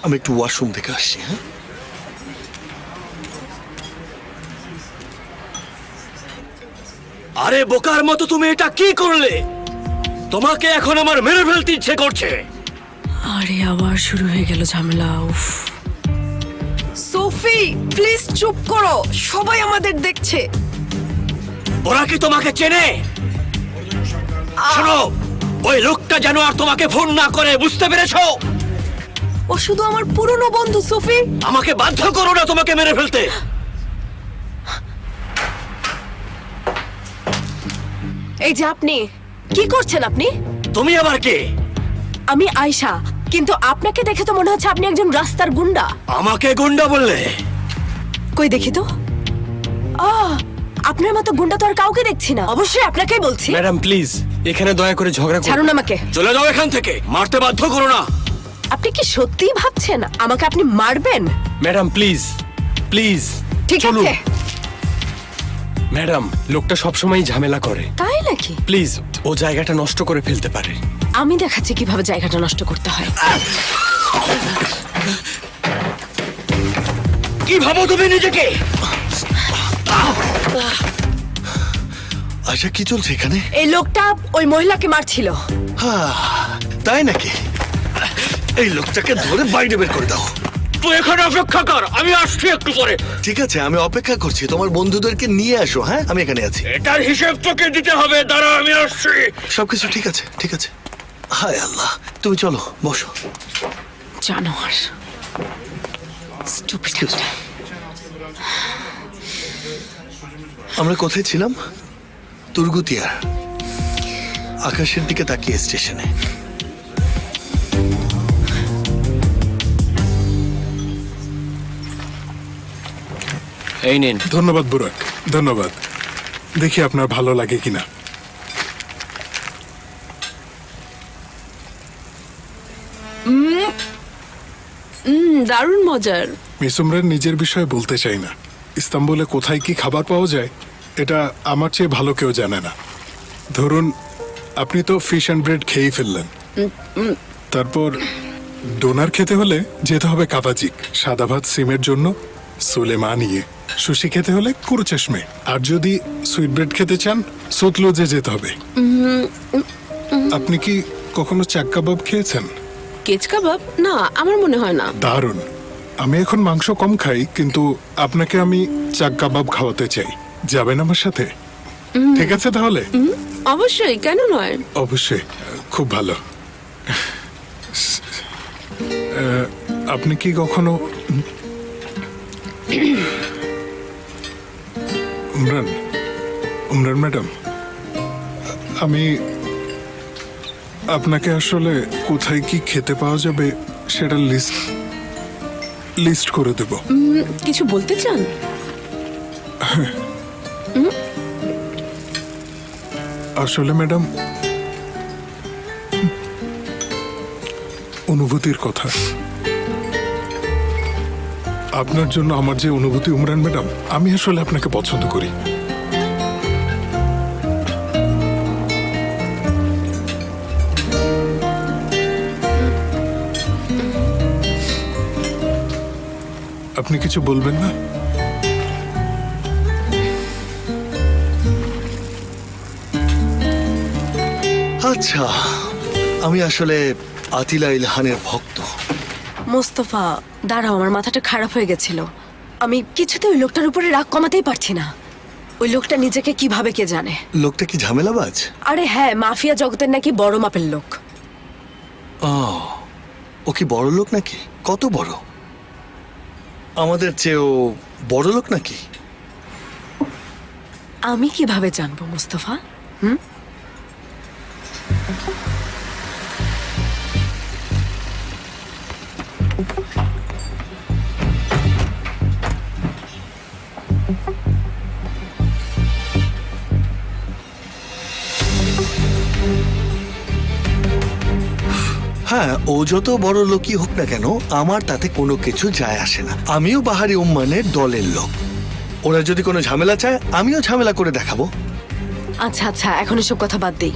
আমি একটু ওয়াশরুম থেকে আসছি। হ্যাঁ, আরে বোকার মতো তুমি এটা কি করলে? তোমাকে এখন আমার মেরে ফেলতে ইচ্ছে করছে। আরে আবার শুরু হয়ে গেল ঝামেলা। উফ। সোফি প্লিজ চুপ করো, সবাই আমাদের দেখছে। ওরা কি তোমাকে চেনে? শোনো, ওই লোকটা যেন আর তোমাকে ফোন না করে, বুঝতে পেরেছো? ও শুধু আমার পুরনো বন্ধু সোফি। আমাকে বাধ্য করো না তোমাকে মেরে ফেলতে। এই যে আপনি কি করছেন? আপনি? তুমি আবার কে? আমি আয়শা, কিন্তু আপনাকে দেখে তো মনে হচ্ছে আপনি একজন রাস্তার গুন্ডা। আমাকে গুন্ডা বললে? কই দেখি তো। আপনার মতো গুন্ডা তো আর কাউকে দেখছি না। অবশ্যই আপনাকেই বলছি। ম্যাডাম প্লিজ এখানে দয়া করে ঝগড়া করুন। ছাড়ুন আমাকে। চলে যাও এখান থেকে, মারতে বাধ্য করো না। আপনি কি সত্যিই ভাবছেন আমাকে আপনি মারবেন? ম্যাডাম প্লিজ প্লিজ ঠিক আছে। ম্যাডাম, লোকটা সবসময় ঝামেলা করে। তাই নাকি? প্লিজ, ও জায়গাটা নষ্ট করে ফেলতে পারে। আমি দেখাচ্ছি কিভাবে জায়গাটা নষ্ট করতে হয়। কি ভাবো তুমি নিজেকে? আচ্ছা, কি চলছে এখানে? এই লোকটা ওই মহিলাকে মারছিল। তাই নাকি? এই লোকটাকে ধরে বাইরে বের করে দাও। তুই এখানে অপেক্ষা কর, আমি আসছি একটু পরে। ঠিক আছে, আমি অপেক্ষা করছি। তোমার বন্ধুদেরকে নিয়ে আসো। হ্যাঁ, আমি এখানে আছি। এটার হিসেব তোকে দিতে হবে। দাঁড়া, আমি আসছি। সবকিছু ঠিক আছে, ঠিক আছে। হায় আল্লাহ, তুমি চলো, বসো। জানোয়ার। Stupid Excuse me. একটা। আমরা কোথায় ছিলাম? তুর্গুতিয়ার। আকাশের দিকে তাকিয়ে স্টেশনে। এই নিন। ধন্যবাদ বুরাক, ধন্যবাদ। দেখি আপনার ভালো লাগে কিনা। দারুণ মজার। মিস উমরান নিজের বিষয়ে বলতে চাই না। ইস্তাম্বুলে কোথায় কি খাবার পাওয়া যায় এটা আমার চেয়ে ভালো কেউ জানে না। ধরুন, আপনি তো ফিশ অ্যান্ড ব্রেড খেয়েই ফেললেন। তারপর ডোনার খেতে হলে যেতে হবে কাবাজিক, সাদা ভাত সিমের জন্য সুলেমানিয়ে, সুশি খেতে হলে কুরুচেশমে, আর যদি সুইট ব্রেড খেতে চান সুতলুজে যেতে হবে। আপনি কি কখনো চাক কাবাব খেয়েছেন? কেচ কাবাব? না, আমার মনে হয় না। দারুণ। আমি এখন মাংস কম খাই, কিন্তু আপনাকে আমি চাক কাবাব খাওয়াতে চাই। যাবেন আমার সাথে? ঠিক আছে তাহলে। অবশ্যই, কেন নয়? অবশ্যই, খুব ভালো। আপনি কি কখনো উমরান উমরান ম্যাডাম, আমি আপনাকে আসলে কোথায় কি খেতে পাওয়া যাবে সেটা লিস্ট করে দেব। কিছু বলতে চান? আসলে ম্যাডাম, অনুভূতির কথা। আপনার জন্য আমার যে অনুভূতি উমরান ম্যাডাম, আমি আসলে আপনাকে পছন্দ করি। আপনি কিছু বলবেন না? আচ্ছা, আমি আসলে আতিলা ইলহানের ভক্ত। মোস্তফা, দাঁড়াও, আমার মাথাটা খারাপ হয়ে গেছিল। আমি কিছুতে ওই লোকটার উপরে রাগ কমাতেই পারছি না। ওই লোকটা নিজেকে কিভাবে কে জানে। লোকটা কি ঝামেলাবাজ? আরে হ্যাঁ, মাফিয়া জগতের নাকি বড় মাপের লোক। ও কি বড় লোক নাকি? কত বড়? আমাদের চেয়েও বড় লোক নাকি? আমি কিভাবে জানবো মোস্তফা? হ্যাঁ, ও যত বড় লোকই হোক না কেন, আমার তাতে কোনো কিছু যায় আসে না। আমিও বাহারি উম্মানের দলের লোক। ওরা যদি কোনো ঝামেলা চায়, আমিও ঝামেলা করে দেখাবো। আচ্ছা আচ্ছা, এখন এসব কথা বাদ দেই।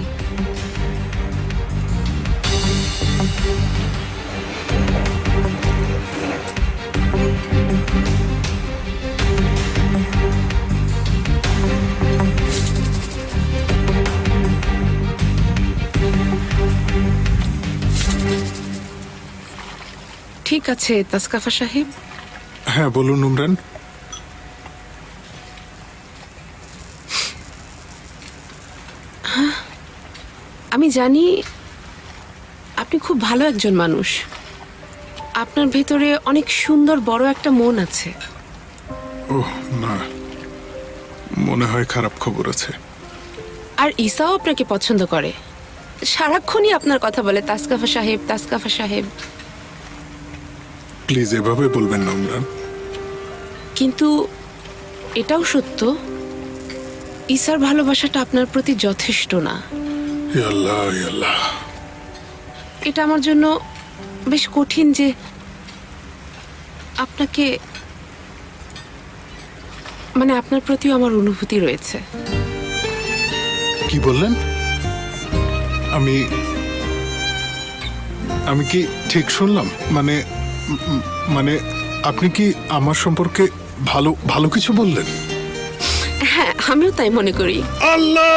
ঠিক আছে তাসকাফা সাহেব। হ্যাঁ বলুন উমরান। আমি জানি আপনি খুব ভালো একজন মানুষ, আপনার ভেতরে অনেক সুন্দর বড় একটা মন আছে। ওহ না, মনে হয় খারাপ খবর আছে। আর ঈসাও আপনাকে পছন্দ করে, সারাক্ষণই আপনার কথা বলে তাসকাফা সাহেব তাসকাফা সাহেব। প্লিজ এভাবে বলবেন না উমরান। কিন্তু এটাও সত্য, ঈসার ভালোবাসাটা আপনার প্রতি যথেষ্ট না। ইয়া আল্লাহ, ইয়া আল্লাহ। এটা আমার জন্য বেশ কঠিন যে আপনাকে, মানে আপনার প্রতিও আমার অনুভূতি রয়েছে। কি বললেন? আমি কি ঠিক শুনলাম? মানে আপনি কি আমার সম্পর্কে ভালো ভালো কিছু বললেন? হ্যাঁ, আমিও তাই মনে করি। আল্লাহ!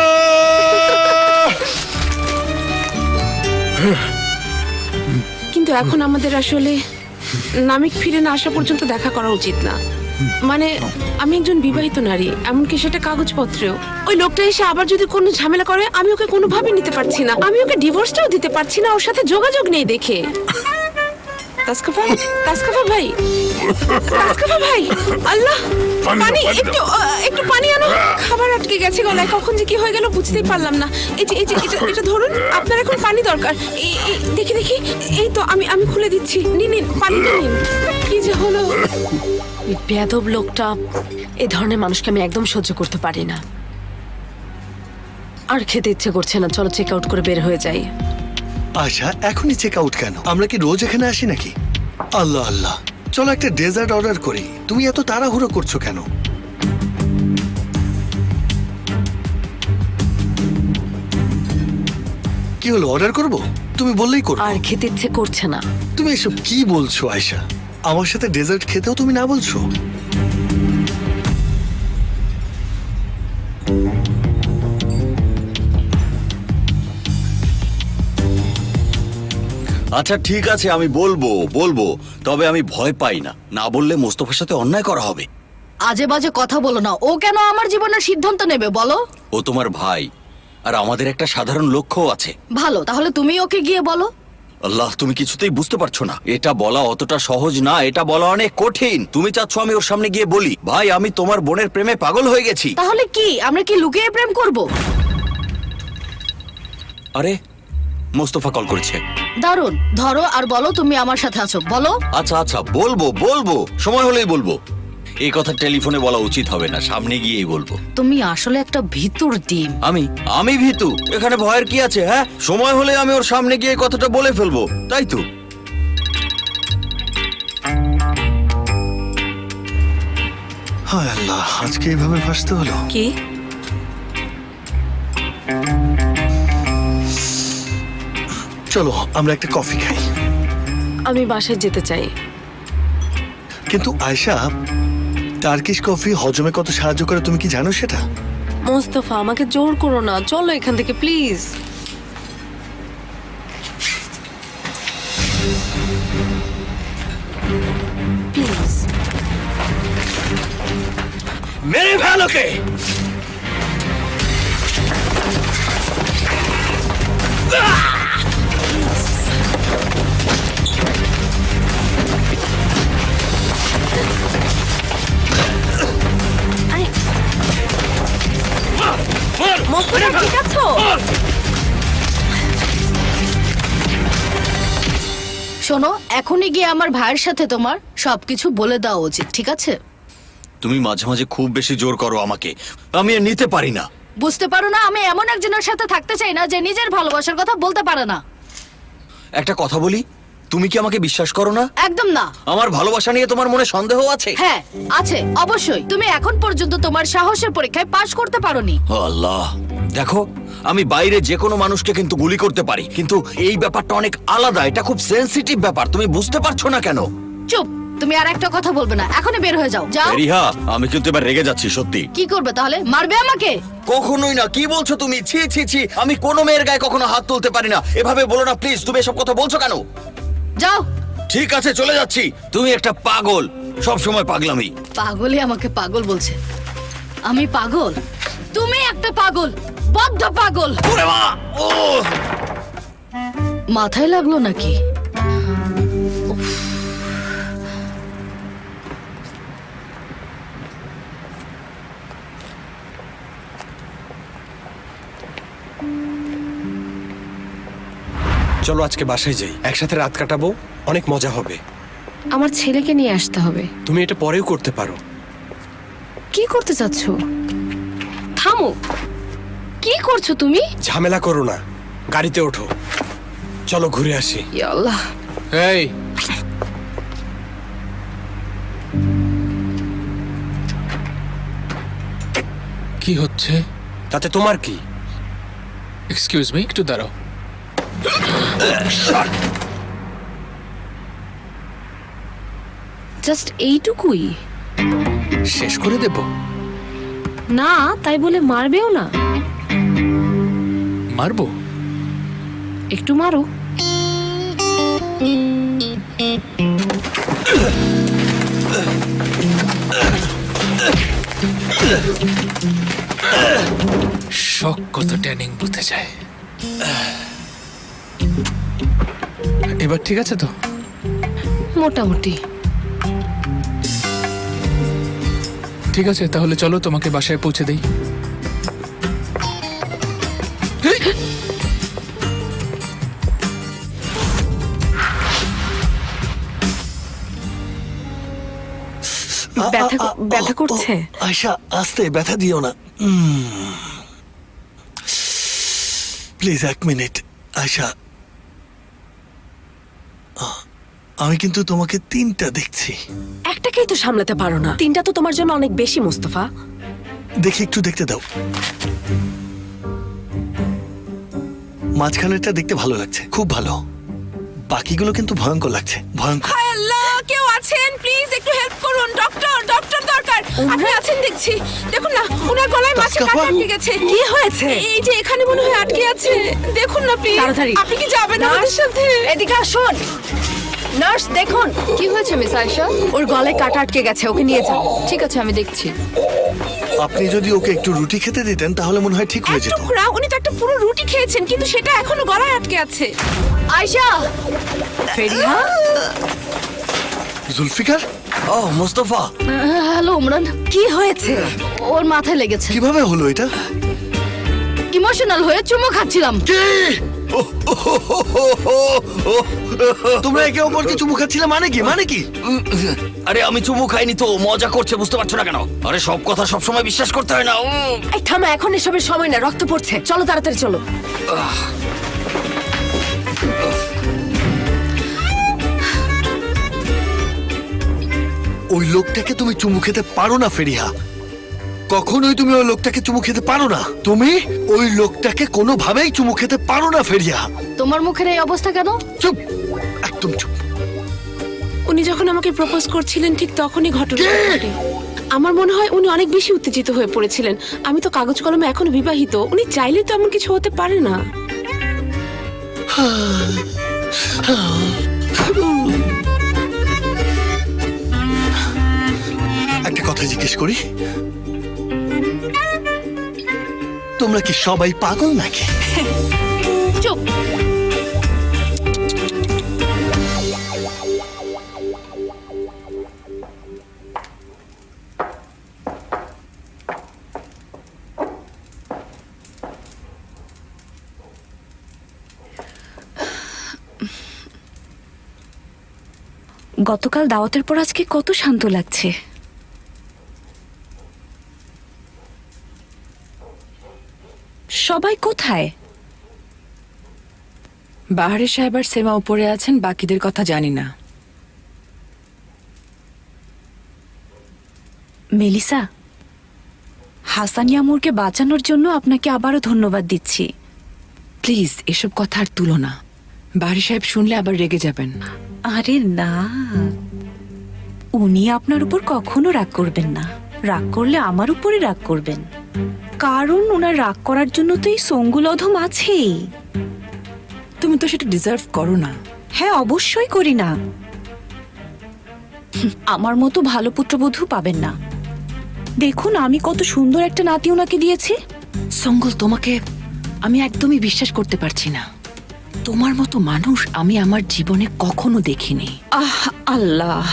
কিন্তু এখন আমাদের আসলে নামিক ফিরে না আসা পর্যন্ত দেখা করা উচিত না। মানে আমি একজন বিবাহিত নারী, এমনকি সেটা কাগজপত্রেও। ওই লোকটা এসে আবার যদি কোনো ঝামেলা করে, আমি ওকে কোনোভাবে নিতে পারছি না, আমি ওকে ডিভোর্সটাও দিতে পারছি না, ওর সাথে যোগাযোগ নেই দেখে। তাসকাফা, তাসকাফা ভাই, তাসকাফা ভাই, আল্লাহ, পানি, একটু পানি আনো। খাবার আটকে গেছে গলায়, কখন যে কি হয়ে গেল বুঝতেই পারলাম না। এটা ধরুন, আপনার এখন পানি দরকার। দেখি এই তো আমি খুলে দিচ্ছি, নিন পানিটা নিন। কি যে হলো! ওই বেয়াদব লোকটা, এ ধরনের মানুষকে আমি একদম সহ্য করতে পারি না। আর খেতে ইচ্ছে করছে না, চলো চেক আউট করে বের হয়ে যাই। আচ্ছা, এখনই চেক আউট কেন? আমরা কি রোজ এখানে আসি নাকি? আল্লাহ আল্লাহ, চলো একটা ডেজার্ট অর্ডার করি। তুমি এত তাড়াহুড়ো করছো কেন? কি হলো, অর্ডার করব? তুমি বললেই করব। আর খেতে ইচ্ছে করছে না। তুমি এসব কি বলছো আয়শা? আমার সাথে ডেজার্ট খেতেও তুমি না বলছো? আচ্ছা ঠিক আছে, আমি বলবো, তবে আমি ভয় পাই না। না বললে মোস্তফার সাথে অন্যায় করা হবে। আজে বাজে কথা বলো না। ও কেন আমার জীবনের সিদ্ধান্ত নেবে বলো? ও তোমার ভাই, আর আমাদের একটা সাধারণ লক্ষ্য আছে। ভালো, তাহলে তুমি ওকে গিয়ে বলো। আল্লাহ, তুমি কিছুতেই বুঝতে পারছো না। এটা বলা অতটা সহজ না, এটা বলা অনেক কঠিন। তুমি চাচ্ছ আমি ওর সামনে গিয়ে বলি, ভাই আমি তোমার বোনের প্রেমে পাগল হয়ে গেছি? তাহলে কি আমরা কি লুকিয়ে প্রেম করব? আরে মোস্তফা কল করেছে। দারুণ, ধরো আর বলো তুমি আমার সাথে আছো, বলো। আচ্ছা বলবো, সময় হলেই বলবো। এই কথা টেলিফোনে বলা উচিত হবে না, সামনে গিয়েই বলবো। তুমি আসলে একটা ভিতুর ডিম। আমি ভীতু? এখানে ভয়ের কি আছে? হ্যাঁ, সময় হলে আমি ওর সামনে গিয়ে কথাটা বলে ফেলবো, তাই তো? হায় আল্লাহ, আজকে এইভাবে ফাঁসতে হলো। কি? চলো আমরা একটা কফি খাই। আমি বাসায় যেতে চাই। কিন্তু আয়শা, টার্কিশ কফি হজমে কত সাহায্য করে তুমি কি জানো সেটা? মোস্তফা, আমাকে জোর করো না, চলো এখান থেকে প্লিজ। প্লিজ। মেরে ফেলোকে! মোস্তফা, ঠিক আছো? শোনো, এখনই গিয়ে আমার ভাইয়ের সাথে তোমার সবকিছু বলে দেওয়া উচিত, ঠিক আছে? তুমি মাঝে মাঝে খুব বেশি জোর করো আমাকে, আমি আর নিতে পারি না। বুঝতে পারো না, আমি এমন একজনের সাথে থাকতে চাই না যে নিজের ভালোবাসার কথা বলতে পারে না। একটা কথা বলি, তুমি কি আমাকে বিশ্বাস করো না? একদম না। আমার ভালোবাসা নিয়ে তোমার মনে সন্দেহ আছে? হ্যাঁ আছে, অবশ্যই। তুমি এখন পর্যন্ত তোমার সাহসের পরীক্ষায় পাশ করতে পারোনি। আল্লাহ, দেখো আমি বাইরে যে কোনো মানুষকে কিন্তু গুলি করতে পারি, কিন্তু এই ব্যাপারটা অনেক আলাদা। এটা খুব সেনসিটিভ ব্যাপার, তুমি বুঝতে পারছো না কেন? চুপ, তুমি আর একটা কথা বলবে না, এখনই বের হয়ে যাও। যাও। রিহা, আমি কিন্তু এবার রেগে যাচ্ছি সত্যি। কি করবে তাহলে? মারবে আমাকে? কখনোই না। কি বলছো তুমি? ছি, আমি কোনো মেয়ের গায়ে কখনো হাত তুলতে পারি না। এভাবে বলো না প্লিজ। তুমি এসব কথা বলছো কেন? যাও, ঠিক আছে চলে যাচ্ছি। তুমি একটা পাগল, সব সময় পাগলামি। পাগলই আমাকে পাগল বলছে। আমি পাগল? তুমি একটা পাগল, বদ্ধ পাগল। ওরে মা! ও মাথায় লাগলো নাকি? চলো আজকে বাসায় যাই, একসাথে রাত কাটাবো, অনেক মজা হবে। আমার ছেলেকে নিয়ে আসতে হবে। তুমি এটা পরেও করতে পারো। কি করতে চাচ্ছ? থামো, কি করছো তুমি? ঝামেলা করো না, গাড়িতে ওঠো, চলো ঘুরে আসি। ইয়া আল্লাহ। এই কি হচ্ছে? তাতে তোমার কি? এক্সকিউজ মি, একটু দাঁড়াও। জাস্ট এইটুকুই? শেষ করে দেব? না তাই বলে মারবেও না। মারবো? একটু মারো। শখ কত ট্যানিং বুঝতে চায়। এবার ঠিক আছে তো? মোটামুটি। ঠিক আছে, তাহলে চলো তোমাকে বাসায় পৌঁছে দেই। ব্যথা করছে? আয়শা আস্তে, ব্যথা দিও না। Please 1 minute. আয়শা, আমি কিন্তু তোমাকে 3টা দেখছি। একটাকেই তো সামলাতে পারো না, 3টা তো তোমার জন্য অনেক বেশি মুস্তফা। দেখি একটু দেখতে দাও। মাঝখানেরটা দেখতে ভালো লাগছে, খুব ভালো। বাকিগুলো কিন্তু ভয়ঙ্কর লাগছে, ভয়ঙ্কর। আল্লাহ, কেউ আছেন? প্লিজ একটু হেল্প করুন। ডক্টর দরকার। আপনি আছেন দেখছি। দেখুন না, ওনার গলায় মাছে কাঁটা আটকে গেছে। কি হয়েছে? এই যে এখানে মনে হয় আটকে আছে। দেখুন না প্লিজ। তাড়াতাড়ি। আপনি কি যাবেন আমাদের সাথে? এদিকে আসুন। নার্স দেখুন। কি হয়েছে মিস আয়েশা? ওর গলায় কাঁটা আটকে গেছে, ওকে নিয়ে যান। ঠিক আছে, আমি দেখছি। আপনি যদি ওকে একটু রুটি খেতে দিতেন তাহলে মনে হয় ঠিক হয়ে যেত। টুকরা, উনি তো একটা পুরো রুটি খেয়েছেন, কিন্তু সেটা এখনো গলায় আটকে আছে। আয়শা! ফেরিহা, জুলফিকার, ও মোস্তফা, হ্যালো উমরান। কি হয়েছে? ওর মাথায় লেগেছে। কিভাবে হলো এটা? ইমোশনাল হয়ে চুমো খাচ্ছিলাম। তোমরা একে অপরকে চুমু খাচ্ছিলে, মানে কি? আরে আমি চুমু খাইনি তো, মজা করছে, বুঝতে পারছো না কেন? আরে সব কথা সব সময় বিশ্বাস করতে হয় না। এই থামা, এখন এসবের সময় না, রক্ত পড়ছে। চলো তাড়াতাড়ি চলো। ওই লোকটাকে তুমি চুমু খেতে পারো না ফেরিহা, কখনোই তুমি ওই লোকটাকে চুমু খেতে পারো না। তুমি ওই লোকটাকে কোনোভাবেই চুমু খেতে পারো না ফেরিহা। তোমার মুখের এই অবস্থা কেন? চুপ, একদম চুপ। উনি যখন আমাকে প্রপোজ করছিলেন ঠিক তখনই ঘটনা কে? ঘটে। আমার মনে হয় উনি অনেক বেশি উত্তেজিত হয়ে পড়েছিলেন। আমি তো কাগজ কলমে এখনো বিবাহিত, উনি চাইলে তো এমন কিছু হতে পারে না। একটা কথা জিজ্ঞেস করি, তোমরা কি সবাই পাগল নাকি? চুপ। গতকাল দাওয়াতের পর আজকে কত শান্ত লাগছে। সবাই কোথায়? বাহারে সাহেব আর সেমা উপরে আছেন, বাকিদের কথা জানি না। মেলিসা, হাসান ইয়ামুরকে বাঁচানোর জন্য আপনাকে আবারও ধন্যবাদ দিচ্ছি। প্লিজ এসব কথা আর তুলো না, বাহারে সাহেব শুনলে আবার রেগে যাবেন। আরে না, উনি আপনার উপর কখনো রাগ করবেন না। রাগ করলে আমার উপরে রাগ করবেন, কারণ ওনার রাগ করার জন্য তো এই সঙ্গুলধম আছেই। তুমি তো সেটা ডিজার্ভ করো না। হ্যাঁ, অবশ্যই করি না, আমার মতো ভালো পুত্রবধূ পাবেন না। দেখুন আমি কত সুন্দর একটা নাতি ওনাকে দিয়েছি। সঙ্গল, তোমাকে আমি একদমই বিশ্বাস করতে পারছি না। তোমার মতো মানুষ আমি আমার জীবনে কখনো দেখিনি। আহ আল্লাহ,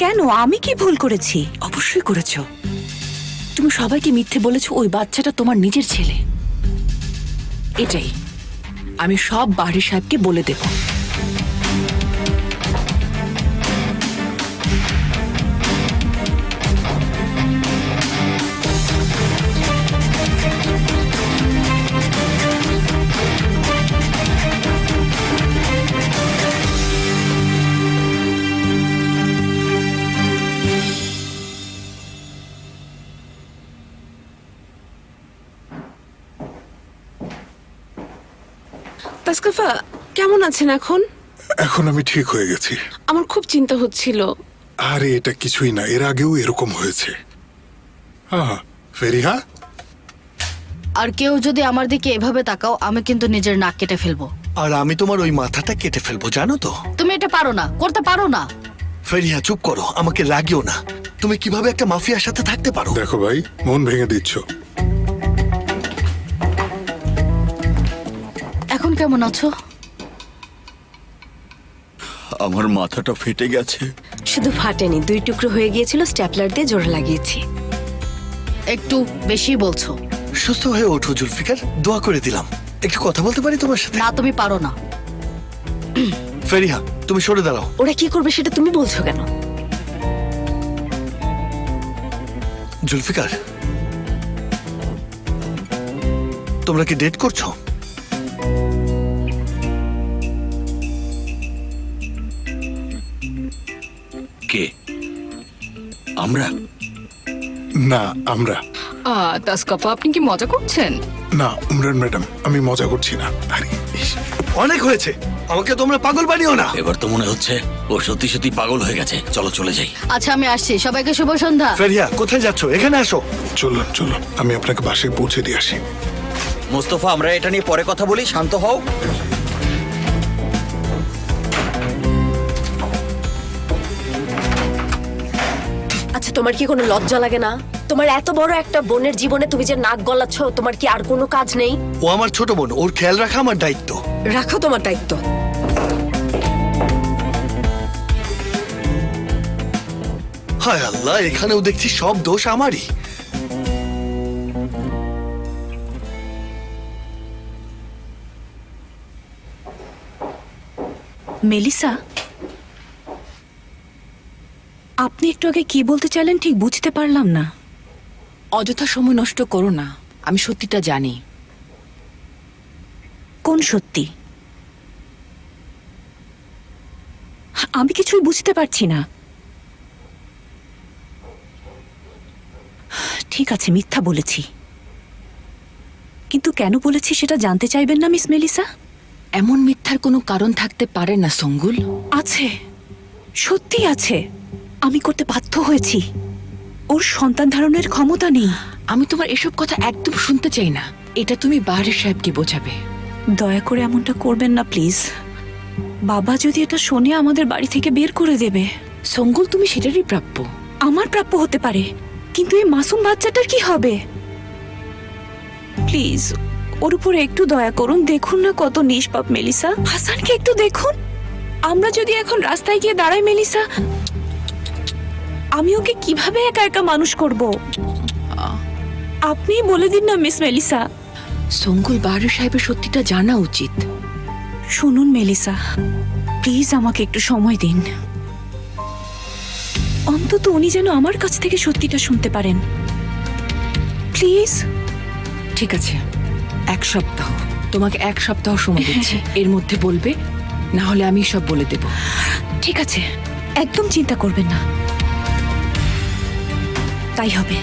কেন আমি কি ভুল করেছি? অবশ্যই করেছো। তুমি সবাইকে মিথ্যে বলেছো ওই বাচ্চাটা তোমার নিজের ছেলে। এটাই আমি সব বাড়ি সাহেবকে বলে দেব। তাসকাফা কেমন আছেন এখন? এখন আমি ঠিক হয়ে গেছি। আমার খুব চিন্তা হচ্ছিল। আরে এটা কিছুই না, এর আগেও এরকম হয়েছে। ফেরিহা, আর কেউ যদি আমার দিকে এভাবে তাকাও, আমি কিন্তু নিজের নাক কেটে ফেলবো। আর আমি তোমার ওই মাথাটা কেটে ফেলবো, জানো তো? তুমি এটা পারো না, করতে পারো না। ফেরিহা চুপ করো, আমাকে রাগিও না। তুমি কিভাবে একটা মাফিয়ার সাথে থাকতে পারো? দেখো ভাই, মন ভেঙে দিচ্ছ। এখন কেমন আছো? আমার মাথাটা ফেটে গেছে। শুধু ফাটেনি, 2 টুকরো হয়ে গিয়েছিল, স্ট্যাপলার দিয়ে জোড়া লাগিয়েছি। একটু বেশি বলছো। সুস্থ হয়ে ওঠো জুলফিকার, দোয়া করে দিলাম। একটু কথা বলতে পারি তোমার সাথে? না, তুমি পারো না। ফেরিহা তুমি সরে দাঁড়াও। ওরা কি করবে সেটা তুমি বলছো কেন? জুলফিকার, তোমরা কি ডেট করছো? কে? আমরা? না, আমরা তাসকাফা, আপনি কি মজা করছেন? না উমরান ম্যাডাম, আমি মজা করছি না। আরে ইস, অনেক হয়েছে, আমাকে তোমরা পাগল বানিও না। এবার তো মনে হচ্ছে ও সত্যি সত্যি পাগল হয়ে গেছে। চলো চলে যাই। আচ্ছা আমি আসছি, সবাইকে শুভ সন্ধ্যা। ফেরিহা কোথায় যাচ্ছ? এখানে আসো। চলুন চলুন, আমি আপনাকে বাসায় পৌঁছে দিয়ে আসি। মোস্তফা, আমরা এটা নিয়ে পরে কথা বলি, শান্ত হও। আচ্ছা তোমার কি কোনো লজ্জা লাগে না? তোমার এত বড় একটা বোনের জীবনে তুমি যে নাক গলাচ্ছ, তোমার কি আর কোনো কাজ নেই? ও আমার ছোট বোন, ওর খেয়াল রাখা আমার দায়িত্ব। রাখো তোমার দায়িত্ব। হায় আল্লাহ, এখানেও দেখছি সব দোষ আমারই। মেলিসা, আপনি একটু আগে কি বলতে চাইলেন ঠিক বুঝতে পারলাম না। অযথা সময় নষ্ট করো না, আমি সত্যিটা জানি। কোন সত্যি? আমি কিছুই বুঝতে পারছি না। ঠিক আছে, মিথ্যা বলেছি, কিন্তু কেন বলেছি সেটা জানতে চাইবেন না মিস মেলিসা? এমন মিথ্যার কোনো কারণ থাকতে পারে না সঙ্গুল। আছে, সত্যি আছে। আমি করতে বাধ্য হয়েছি। ওর সন্তান ধারণের ক্ষমতা নেই। আমি তোমার এসব কথা একদম শুনতে চাই না। এটা তুমি বাহারি সাহেবকে বোঝাবে। দয়া করে এমনটা করবেন না প্লিজ। বাবা যদি এটা শোনে আমাদের বাড়ি থেকে বের করে দেবে। সঙ্গুল, তুমি সেটারই প্রাপ্য। আমার প্রাপ্য হতে পারে, কিন্তু এই মাসুম বাচ্চাটার কি হবে? প্লিজ ওর উপরে একটু দয়া করুন। দেখুন না কত নিষ্পাপ মেলিসা। হাসানকে একটু দেখুন। আমরা যদি এখন রাস্তায় গিয়ে দাঁড়াই মেলিসা, আমি ওকে কিভাবে একা একা মানুষ করব? আপনি বলে দিন না মিস মেলিসা। সঙ্গুল, বাহারি সাহেবের সত্যিটা জানা উচিত। শুনুন মেলিসা, প্লিজ আমাকে একটু সময় দিন। অন্তত উনি যেন আমার কাছ থেকে সত্যিটা শুনতে পারেন, প্লিজ। ঠিক আছে, 1 সপ্তাহ। তোমাকে 1 সপ্তাহ সময় দিচ্ছি। এর মধ্যে বলবে, না হলে আমি সব বলে দেব। ঠিক আছে, একদম চিন্তা করবেন না, তাই হবে।